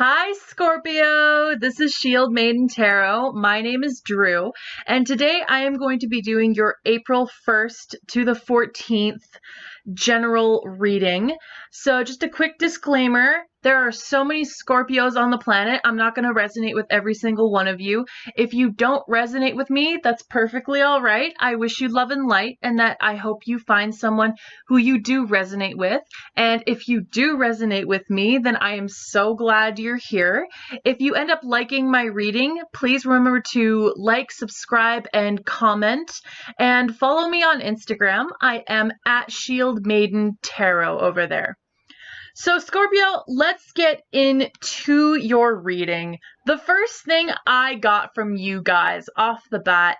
Hi, Scorpio. This is Shieldmaiden Tarot. My name is Drew, and today I am going to be doing your April 1st to the 14th general reading. So just a quick disclaimer, there are so many Scorpios on the planet, I'm not going to resonate with every single one of you. If you don't resonate with me, that's perfectly all right. I wish you love and light, and that I hope you find someone who you do resonate with. And if you do resonate with me, then I am so glad you're here. If you end up liking my reading, please remember to like, subscribe, and comment. And follow me on Instagram. I am at Shieldmaiden Tarot over there. So Scorpio, let's get into your reading. The first thing I got from you guys off the bat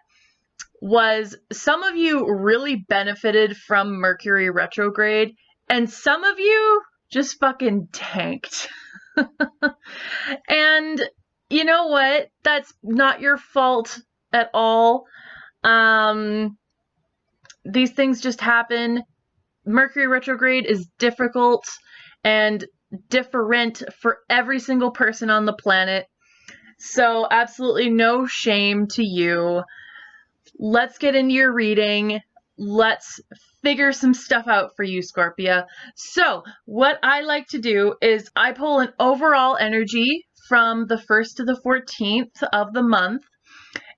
was some of you really benefited from Mercury retrograde, and some of you just fucking tanked. And you know what? That's not your fault at all. These things just happen. Mercury retrograde is difficult and different for every single person on the planet. So absolutely no shame to you. Let's get into your reading. Let's figure some stuff out for you, Scorpio. So what I like to do is I pull an overall energy from the 1st to the 14th of the month.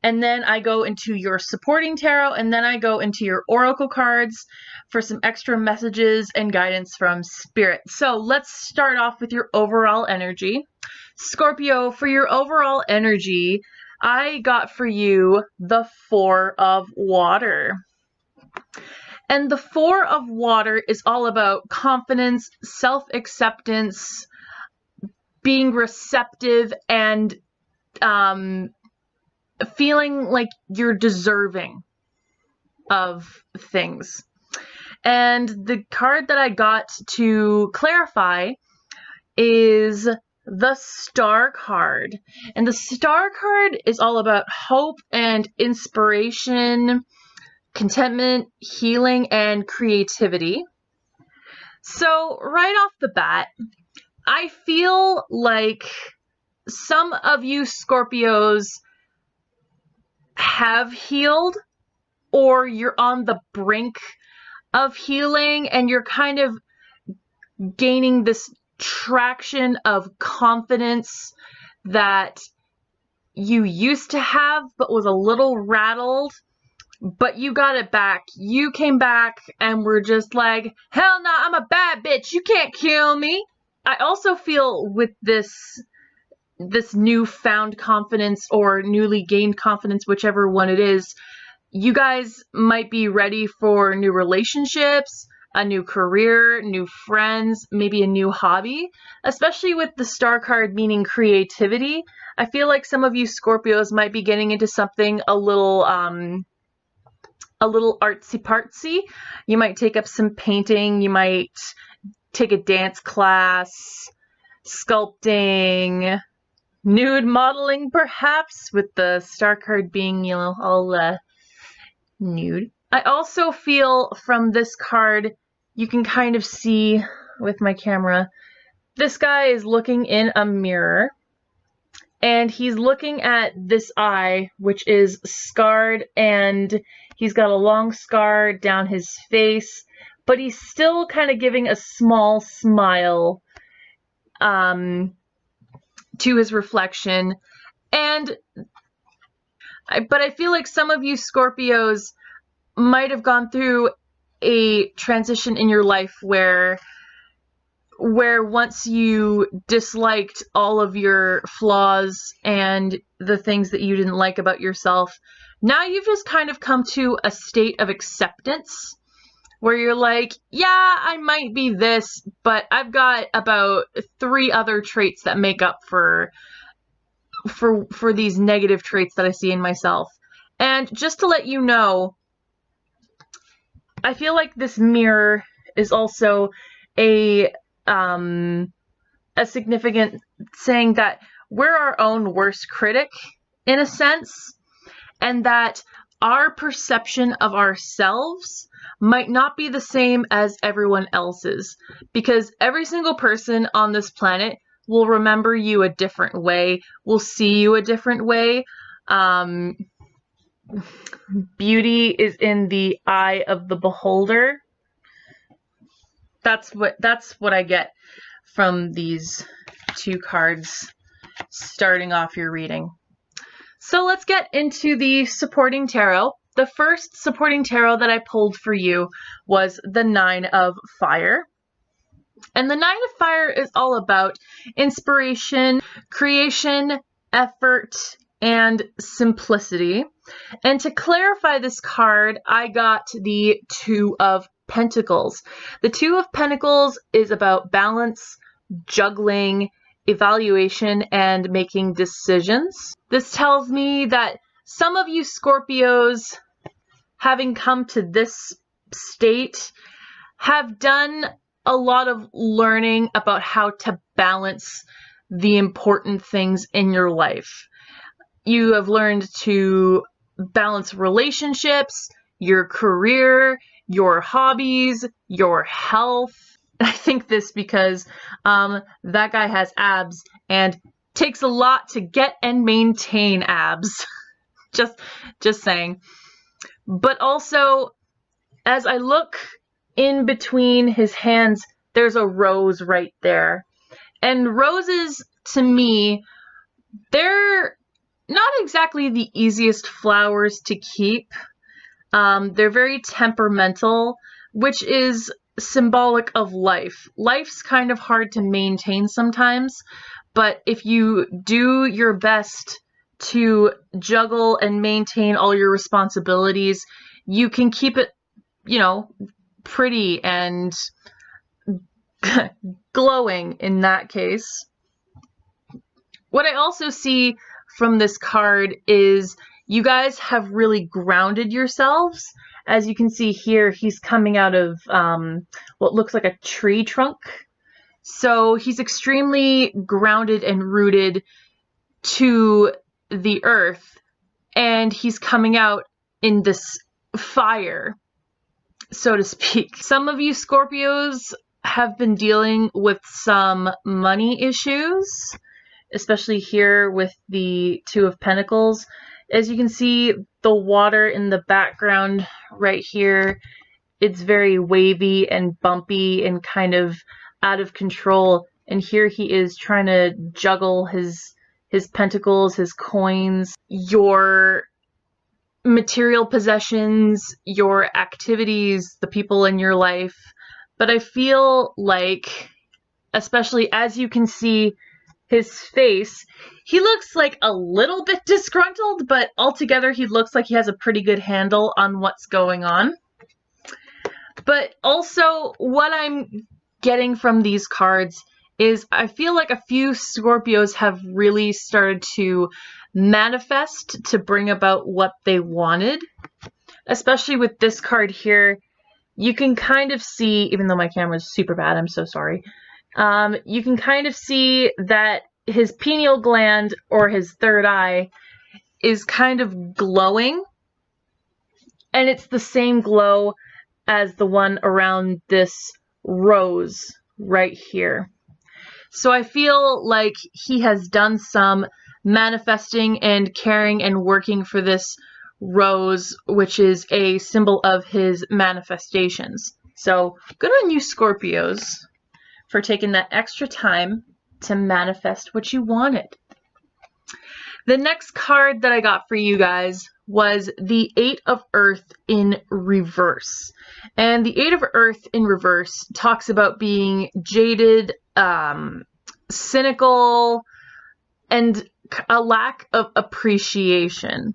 And then I go into your supporting tarot, and then I go into your oracle cards for some extra messages and guidance from spirit. So let's start off with your overall energy. Scorpio, for your overall energy, I got for you the Four of Water. And the Four of Water is all about confidence, self-acceptance, being receptive, and feeling like you're deserving of things. And the card that I got to clarify is the Star card. And the Star card is all about hope and inspiration, contentment, healing, and creativity. So right off the bat, I feel like some of you Scorpios have healed, or you're on the brink of healing, and you're kind of gaining this traction of confidence that you used to have but was a little rattled, but you got it back. You came back and were just like, hell no, I'm a bad bitch, you can't kill me. I also feel with this newfound confidence or newly gained confidence, whichever one it is, you guys might be ready for new relationships, a new career, new friends, maybe a new hobby, especially with the Star card meaning creativity. I feel like some of you Scorpios might be getting into something a little artsy-fartsy. You might take up some painting, you might take a dance class, sculpting, nude modeling perhaps, with the Star card being, you know, all nude. I also feel from this card, you can kind of see with my camera, this guy is looking in a mirror, and he's looking at this eye, which is scarred, and he's got a long scar down his face, but he's still kind of giving a small smile to his reflection. But I feel like some of you Scorpios might have gone through a transition in your life where once you disliked all of your flaws and the things that you didn't like about yourself, now you've just kind of come to a state of acceptance where you're like, yeah, I might be this, but I've got about 3 other traits that make up for these negative traits that I see in myself. And just to let you know, I feel like this mirror is also a significant saying that we're our own worst critic, in a sense, and that our perception of ourselves might not be the same as everyone else's, because every single person on this planet will remember you a different way, will see you a different way. Beauty is in the eye of the beholder. That's what I get from these two cards starting off your reading. So let's get into the supporting tarot. The first supporting tarot that I pulled for you was the Nine of Fire. And the Nine of Fire is all about inspiration, creation, effort, and simplicity. And to clarify this card, I got the Two of Pentacles. The Two of Pentacles is about balance, juggling, evaluation, and making decisions. This tells me that some of you Scorpios, having come to this state, have done a lot of learning about how to balance the important things in your life. You have learned to balance relationships, your career, your hobbies, your health. I think this because that guy has abs and takes a lot to get and maintain abs. just saying. But also, as I look in between his hands, there's a rose right there. And roses, to me, they're not exactly the easiest flowers to keep. They're very temperamental, which is symbolic of life. Life's kind of hard to maintain sometimes, but if you do your best to juggle and maintain all your responsibilities, you can keep it, you know, pretty and glowing in that case. What I also see from this card is you guys have really grounded yourselves. As you can see here, he's coming out of what looks like a tree trunk. So he's extremely grounded and rooted to the earth, and he's coming out in this fire, so to speak. Some of you Scorpios have been dealing with some money issues, especially here with the Two of Pentacles. As you can see, the water in the background right here, it's very wavy and bumpy and kind of out of control. And here he is trying to juggle his pentacles, his coins, your material possessions, your activities, the people in your life. But I feel like, especially as you can see his face, he looks like a little bit disgruntled, but altogether he looks like he has a pretty good handle on what's going on. But also, what I'm getting from these cards is I feel like a few Scorpios have really started to manifest to bring about what they wanted. Especially with this card here, you can kind of see, even though my camera is super bad, I'm so sorry. You can kind of see that his pineal gland, or his third eye, is kind of glowing. And it's the same glow as the one around this rose right here. So I feel like he has done some manifesting and caring and working for this rose, which is a symbol of his manifestations. So good on you, Scorpios, for taking that extra time to manifest what you wanted. The next card that I got for you guys was the Eight of Earth in reverse. And the Eight of Earth in reverse talks about being jaded, cynical, and a lack of appreciation.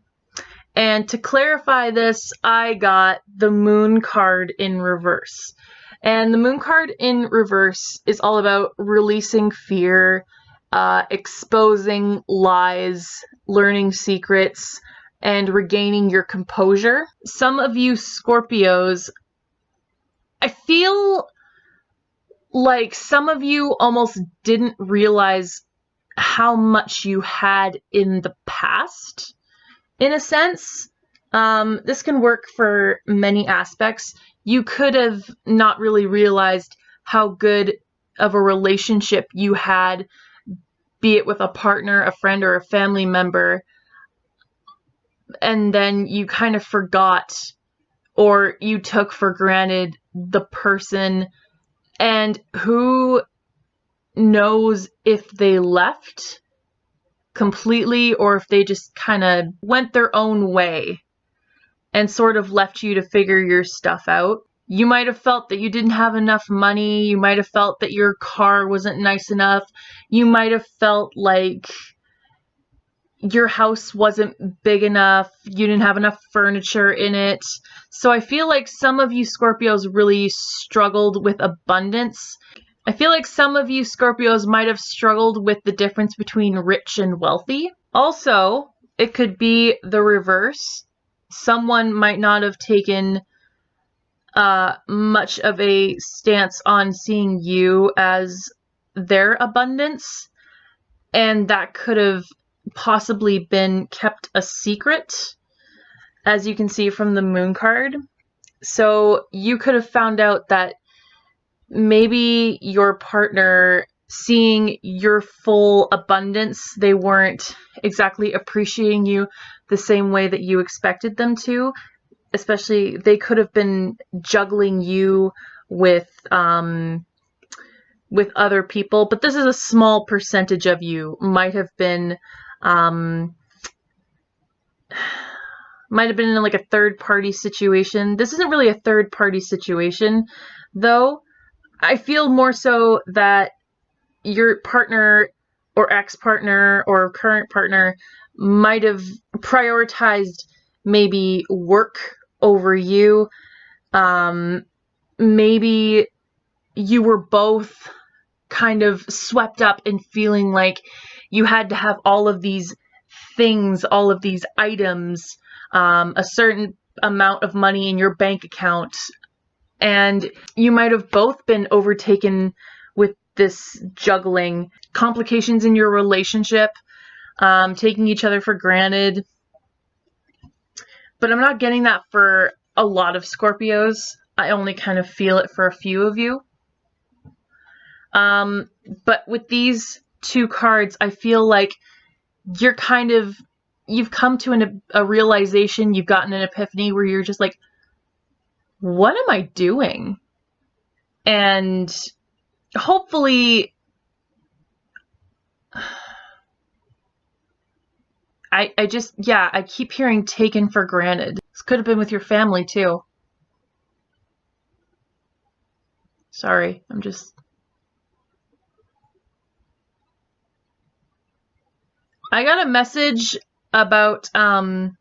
And to clarify this, I got the Moon card in reverse. And the Moon card in reverse is all about releasing fear, exposing lies, learning secrets, and regaining your composure. Some of you Scorpios, I feel like some of you almost didn't realize how much you had in the past, in a sense. This can work for many aspects. You could have not really realized how good of a relationship you had be it with a partner, a friend, or a family member, and then you kind of forgot or you took for granted the person, and who knows if they left completely or if they just kind of went their own way and sort of left you to figure your stuff out. You might have felt that you didn't have enough money. You might have felt that your car wasn't nice enough. You might have felt like your house wasn't big enough. You didn't have enough furniture in it. So I feel like some of you Scorpios really struggled with abundance. I feel like some of you Scorpios might have struggled with the difference between rich and wealthy. Also, it could be the reverse. Someone might not have taken much of a stance on seeing you as their abundance, and that could have possibly been kept a secret, as you can see from the moon card. So you could have found out that maybe your partner, seeing your full abundance, they weren't exactly appreciating you the same way that you expected them to. Especially, they could have been juggling you with other people, but this is a small percentage of you. Might have been in like a third party situation. This isn't really a third party situation, though. I feel more so that your partner or ex-partner or current partner might have prioritized maybe work over you. Maybe you were both kind of swept up in feeling like you had to have all of these things, all of these items, a certain amount of money in your bank account, and you might have both been overtaken with this juggling, complications in your relationship, taking each other for granted. But I'm not getting that for a lot of Scorpios. I only kind of feel it for a few of you. But with these two cards, I feel like you've come to a realization, you've gotten an epiphany where you're just like, what am I doing? And hopefully, I keep hearing taken for granted. This could have been with your family too. Sorry, I got a message about, for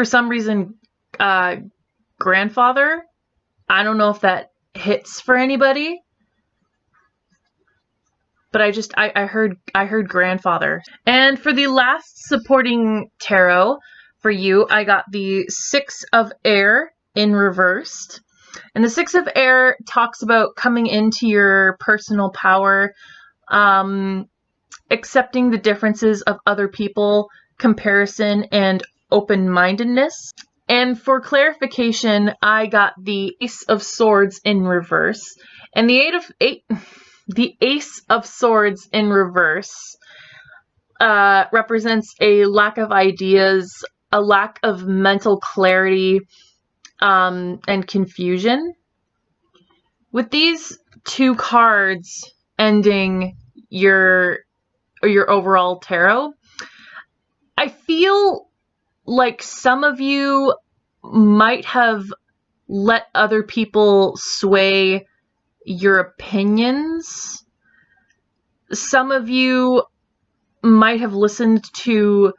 some reason, grandfather. I don't know if that hits for anybody, but I heard grandfather. And for the last supporting tarot for you, I got the Six of Air in reversed. And the Six of Air talks about coming into your personal power, accepting the differences of other people, comparison, and open-mindedness. And for clarification, I got the Ace of Swords in reverse. And the Ace of Swords in reverse represents a lack of ideas, a lack of mental clarity, and confusion. With these two cards ending your overall tarot, I feel like some of you might have let other people sway your opinions. Some of you might have listened to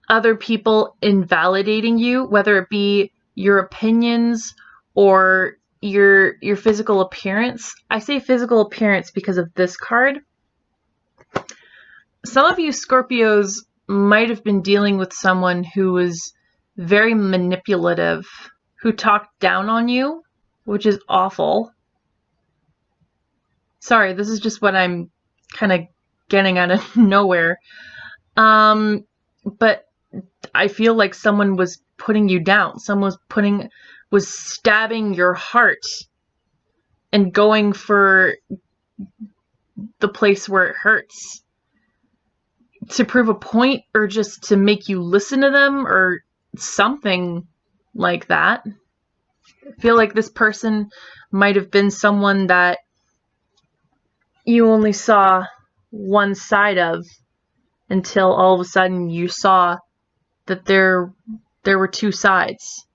other people invalidating you, whether it be your opinions or your physical appearance. I say physical appearance because of this card. Some of you Scorpios might have been dealing with someone who was very manipulative, who talked down on you, which is awful. Sorry, this is just what I'm kind of getting out of nowhere. But I feel like someone was putting you down. Someone was stabbing your heart and going for the place where it hurts to prove a point or just to make you listen to them or something like that. I feel like this person might have been someone that you only saw one side of until all of a sudden you saw that there were two sides.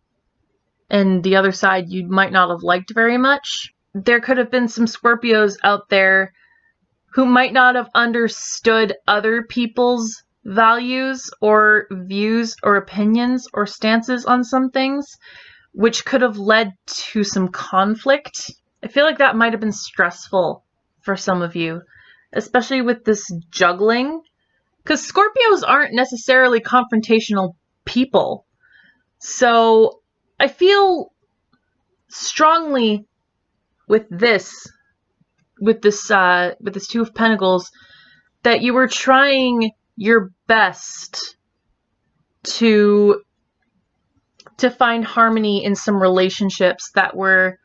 And the other side you might not have liked very much. There could have been some Scorpios out there who might not have understood other people's values or views or opinions or stances on some things, which could have led to some conflict. I feel like that might have been stressful for some of you, especially with this juggling, because Scorpios aren't necessarily confrontational people. So I feel strongly with this Two of Pentacles that you were trying your best to find harmony in some relationships that were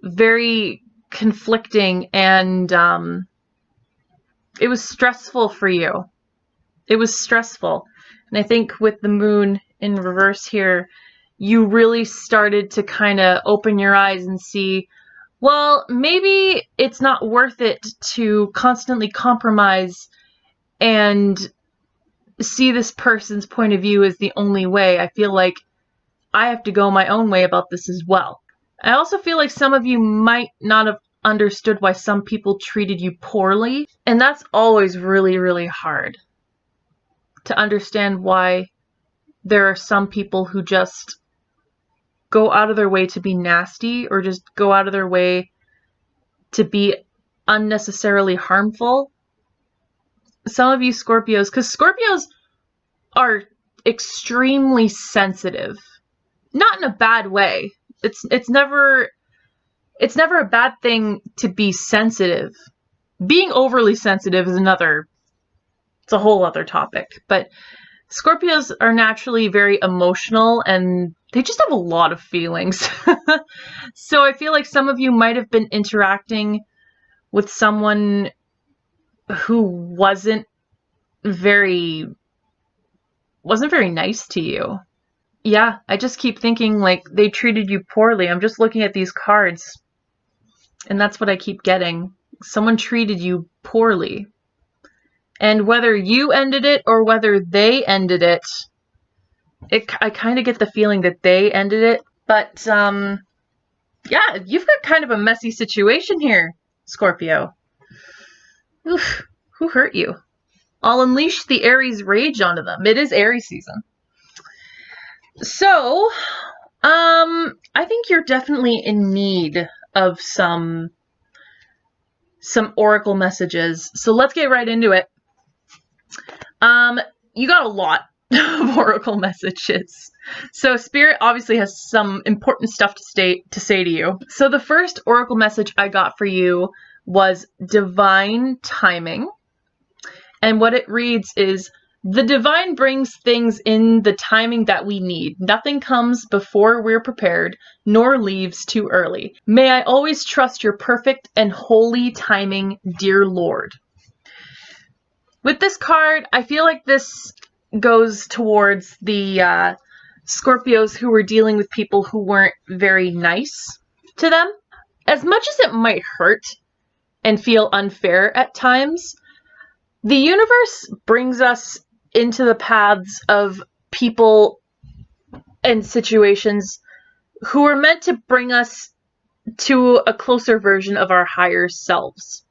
very conflicting, and it was stressful for you. It was stressful. And I think with the moon in reverse here, you really started to kind of open your eyes and see, well, maybe it's not worth it to constantly compromise and see this person's point of view as the only way. I feel like I have to go my own way about this as well. I also feel like some of you might not have understood why some people treated you poorly, and that's always really, really hard to understand why there are some people who just go out of their way to be nasty or just go out of their way to be unnecessarily harmful. Some of you Scorpios, because Scorpios are extremely sensitive. Not in a bad way. It's never a bad thing to be sensitive. Being overly sensitive is it's a whole other topic. But Scorpios are naturally very emotional and they just have a lot of feelings. So I feel like some of you might have been interacting with someone who wasn't very nice to you. Yeah, I just keep thinking like they treated you poorly. I'm just looking at these cards and that's what I keep getting. Someone treated you poorly. And whether you ended it or whether they ended it, I kind of get the feeling that they ended it. But yeah, you've got kind of a messy situation here, Scorpio. Oof, who hurt you? I'll unleash the Aries rage onto them. It is Aries season. So, I think you're definitely in need of some oracle messages. So let's get right into it. You got a lot of oracle messages. So Spirit obviously has some important stuff to say to you. So the first oracle message I got for you was divine timing. And what it reads is, the divine brings things in the timing that we need. Nothing comes before we're prepared, nor leaves too early. May I always trust your perfect and holy timing, dear Lord. With this card, I feel like this goes towards the Scorpios who were dealing with people who weren't very nice to them. As much as it might hurt and feel unfair at times, the universe brings us into the paths of people and situations who are meant to bring us to a closer version of our higher selves.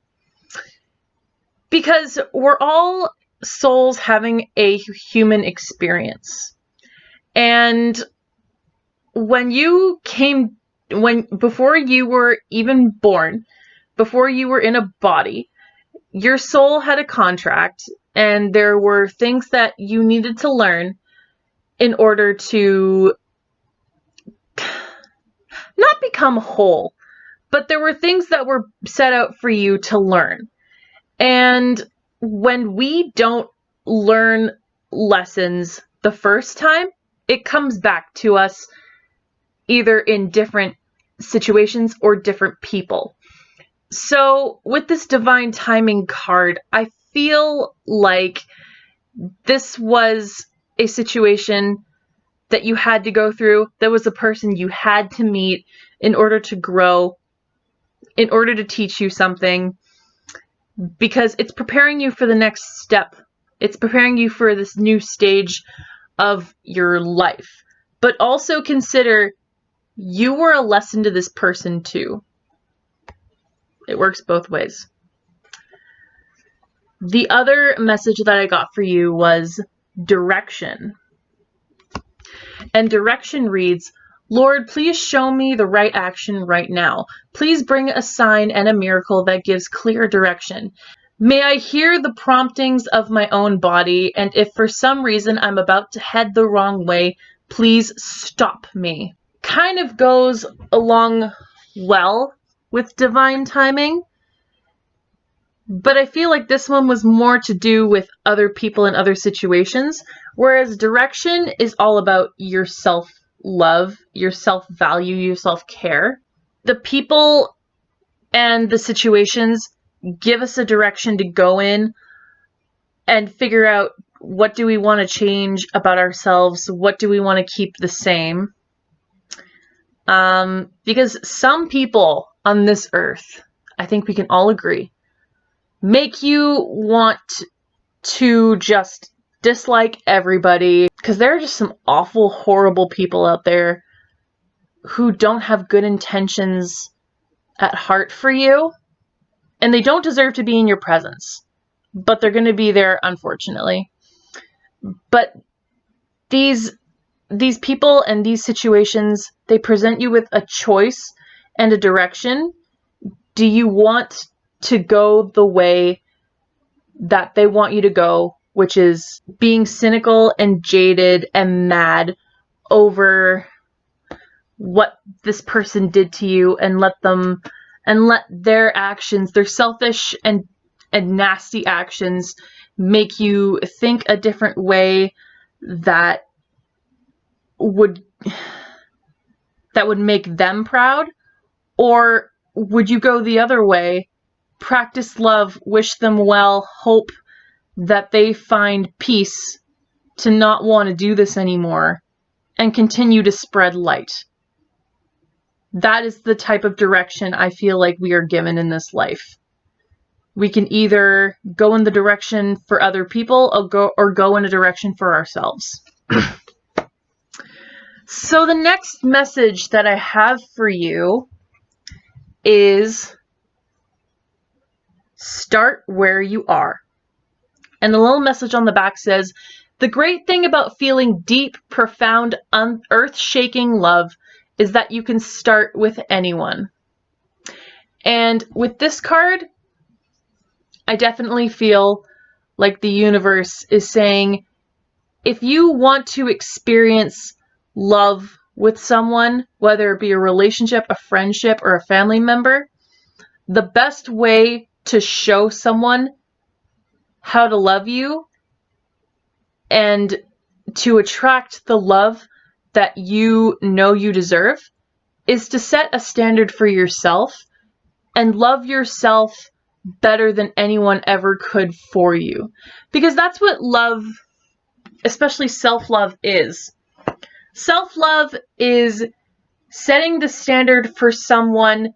Because we're all souls having a human experience. And before you were even born, before you were in a body, your soul had a contract, and there were things that you needed to learn in order to not become whole, but there were things that were set out for you to learn. And when we don't learn lessons the first time, it comes back to us either in different situations or different people. So with this divine timing card, I feel like this was a situation that you had to go through. There was a person you had to meet in order to grow, in order to teach you something, because it's preparing you for the next step. It's preparing you for this new stage of your life. But also consider you were a lesson to this person too. It works both ways. The other message that I got for you was direction. And direction reads, Lord, please show me the right action right now. Please bring a sign and a miracle that gives clear direction. May I hear the promptings of my own body, and if for some reason I'm about to head the wrong way, please stop me. Kind of goes along well with divine timing, but I feel like this one was more to do with other people and other situations, whereas direction is all about your self-love, your self-value, your self-care. The people and the situations give us a direction to go in and figure out what do we want to change about ourselves, what do we want to keep the same. Because some people on this earth, I think we can all agree, make you want to just dislike everybody, because there are just some awful, horrible people out there who don't have good intentions at heart for you, and they don't deserve to be in your presence, but they're going to be there, unfortunately. But these people and these situations, they present you with a choice and a direction. Do you want to go the way that they want you to go, which is being cynical and jaded and mad over what this person did to you, and let their actions, their selfish and nasty actions, make you think a different way that would make them proud? Or would you go the other way, practice love, wish them well, hope that they find peace to not want to do this anymore, and continue to spread light? That is the type of direction I feel like we are given in this life. We can either go in the direction for other people or go in a direction for ourselves. So the next message that I have for you is start where you are. And the little message on the back says, the great thing about feeling deep, profound, earth-shaking love is that you can start with anyone. And with this card, I definitely feel like the universe is saying, if you want to experience love with someone, whether it be a relationship, a friendship, or a family member, the best way to show someone how to love you and to attract the love that you know you deserve is to set a standard for yourself and love yourself better than anyone ever could for you. Because that's what love, especially self-love, is. Self-love is setting the standard for someone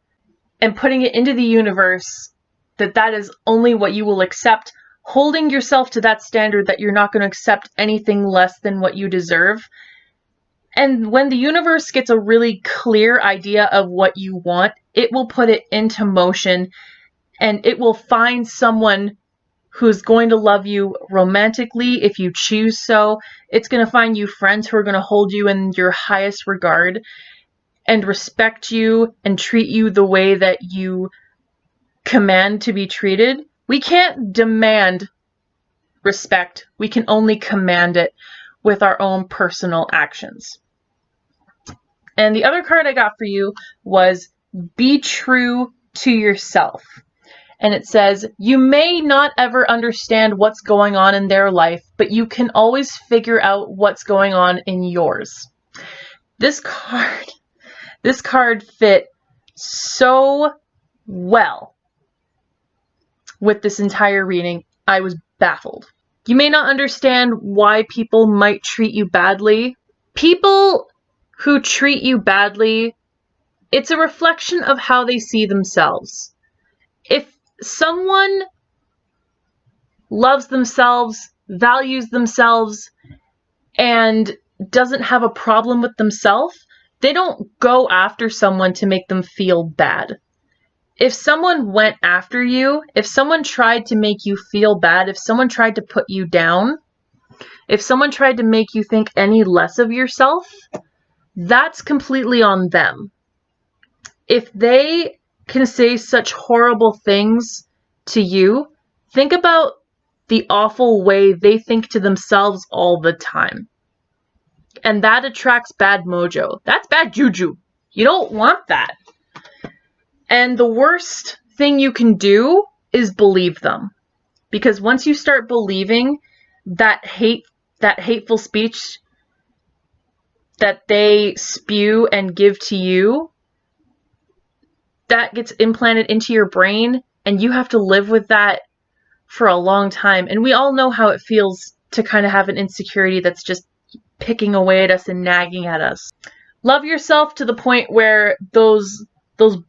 and putting it into the universe that is only what you will accept, holding yourself to that standard that you're not going to accept anything less than what you deserve. And when the universe gets a really clear idea of what you want, it will put it into motion, and it will find someone who's going to love you romantically if you choose so. It's going to find you friends who are going to hold you in your highest regard and respect you and treat you the way that you command to be treated. We can't demand respect. We can only command it with our own personal actions. And the other card I got for you was be true to yourself. And it says, you may not ever understand what's going on in their life, but you can always figure out what's going on in yours. This card fit so well with this entire reading. I was baffled. You may not understand why people might treat you badly. People who treat you badly, it's a reflection of how they see themselves. If someone loves themselves, values themselves, and doesn't have a problem with themselves, they don't go after someone to make them feel bad. If someone went after you, if someone tried to make you feel bad, if someone tried to put you down, if someone tried to make you think any less of yourself, that's completely on them. If they can say such horrible things to you, think about the awful way they think to themselves all the time. And that attracts bad mojo. That's bad juju. You don't want that. And the worst thing you can do is believe them. Because once you start believing that hateful speech that they spew and give to you, that gets implanted into your brain, and you have to live with that for a long time. And we all know how it feels to kind of have an insecurity that's just picking away at us and nagging at us. Love yourself to the point where those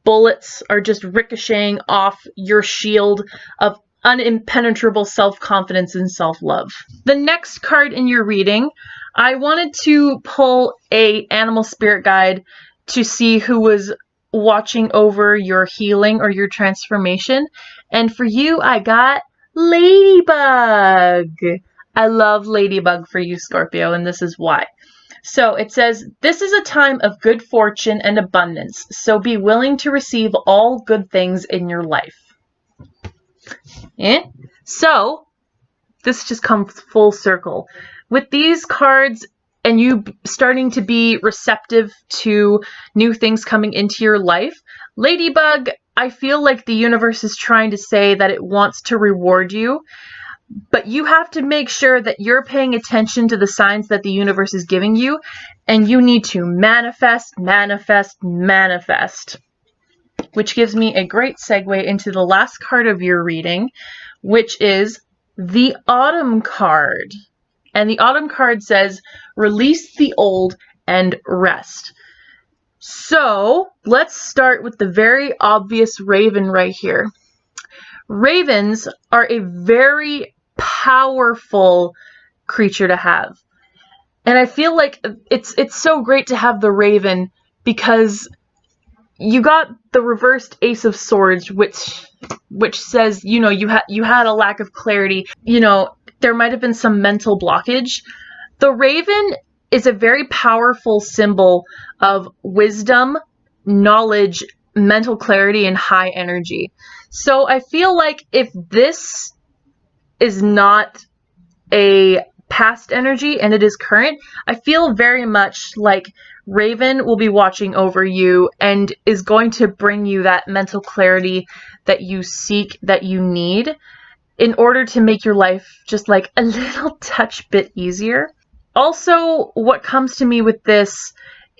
bullets are just ricocheting off your shield of unimpenetrable self-confidence and self-love. The next card in your reading, I wanted to pull a animal spirit guide to see who was watching over your healing or your transformation. And for you, I got Ladybug. I love Ladybug for you, Scorpio, and this is why. So it says, this is a time of good fortune and abundance, so be willing to receive all good things in your life. So this just comes full circle. With these cards and you starting to be receptive to new things coming into your life, Ladybug, I feel like the universe is trying to say that it wants to reward you. But you have to make sure that you're paying attention to the signs that the universe is giving you, and you need to manifest, manifest, manifest. Which gives me a great segue into the last card of your reading, which is the Autumn card. And the Autumn card says, release the old and rest. So let's start with the very obvious raven right here. Ravens are a very powerful creature to have. And I feel like it's so great to have the raven because you got the reversed Ace of Swords, which says, you know, you had a lack of clarity. You know, there might have been some mental blockage. The raven is a very powerful symbol of wisdom, knowledge, mental clarity, and high energy. So I feel like if this is not a past energy and it is current, I feel very much like Raven will be watching over you and is going to bring you that mental clarity that you seek, that you need in order to make your life just like a little touch bit easier. Also, what comes to me with this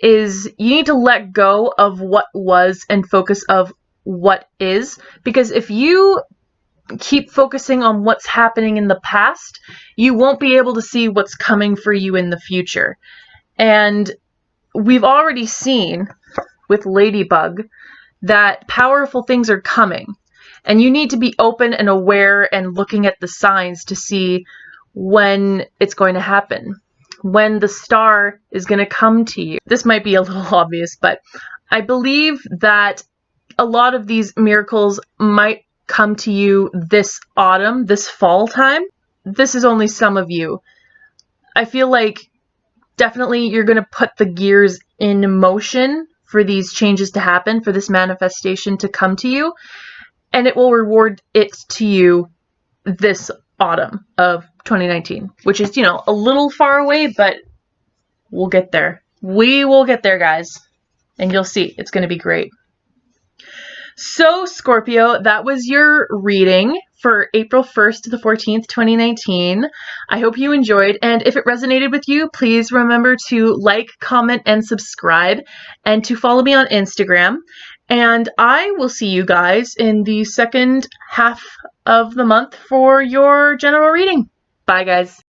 is you need to let go of what was and focus of what is, because if you keep focusing on what's happening in the past, you won't be able to see what's coming for you in the future. And we've already seen with Ladybug that powerful things are coming, and you need to be open and aware and looking at the signs to see when it's going to happen, when the star is going to come to you. This might be a little obvious, but I believe that a lot of these miracles might come to you this autumn, this fall time. This is only some of you. I feel like definitely you're going to put the gears in motion for these changes to happen, for this manifestation to come to you, and it will reward it to you this autumn of 2019, which is, you know, a little far away, but we'll get there. We will get there, guys, and you'll see it's going to be great. So, Scorpio, that was your reading for April 1st to the 14th, 2019. I hope you enjoyed, and if it resonated with you, please remember to like, comment, and subscribe, and to follow me on Instagram. And I will see you guys in the second half of the month for your general reading. Bye, guys.